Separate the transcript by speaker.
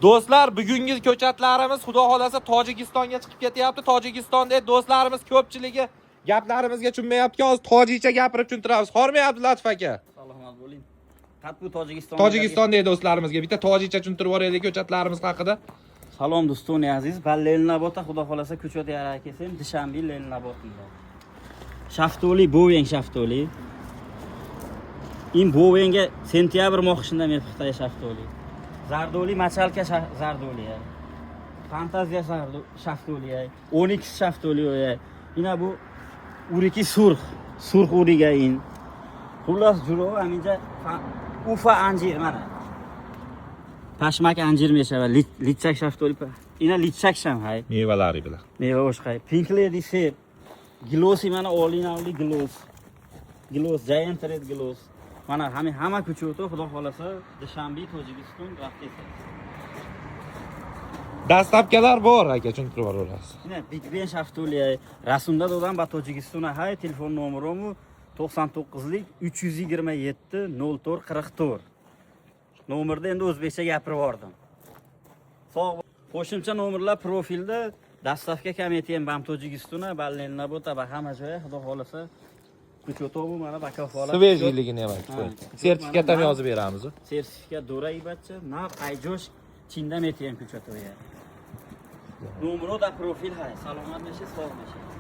Speaker 1: Do'stlar, bugungi ko'chatlarimiz xudo xolasa Tojikistonga chiqib ketyapti. Tojikistonda do'stlarimiz ko'pchiligi gaplarimizga tushunmayapti. Hozir tojikcha gapirib tushuntiramiz. Hormayapti Latif aka.
Speaker 2: Salomat bo'ling. Qat bu
Speaker 1: Tojikistondagi do'stlarimizga bitta tojikcha tushuntirib yuboraylik ko'chatlarimiz haqida.
Speaker 2: Salom do'stoni aziz. Ballenlabota xudo xolasa ko'chat yarakasem Dushanbe Lenlabotida. Shaftoli, Boeing shaftoli. In Boeingga sentyabr mohishida men Xitoy shaftoli. Zardoli, machalka zardoli. Fantaziya shaftoli. Onyx shaftoli. Ina bu uriki surx uriga in. Xullas juro aminja ufa anjir mana. Pashmak anjir meshava, litchak shaftoli. Ina litchak Shanghai.
Speaker 1: Mevalari bilan.
Speaker 2: Meva o'shqay. Pink Lady Sep. Glossy mana olinavli gloss. Gloss, giant red gloss. Mana hamma kuchuto xudo xolasa Dushanbe Tojikiston raqtasi.
Speaker 1: Dastlabkilar bor aka, tushuntirib yuborasiz.
Speaker 2: Ina Big Ben shaftoli. Rasmda do'dan ba Tojikiston hay telefon nomerim 99lik 327 04 44. Nomerda endi o'zbekcha gapirib bordim. Sog' qo'shimcha nomerlar profilda dastavka komitiya bam Tojikiston Ballenlabota va hamma joyi xudo xolasa kuchotovu mana bakafolat.
Speaker 1: Svejiyligini ham aytib. Sertifikat ham yozib beramiz.
Speaker 2: Sertifikat do'raybatcha, na qayjosh Chinda metiyam kuchotoya. Numero da profil hay. Salomat bo'lish, sog' bo'lish.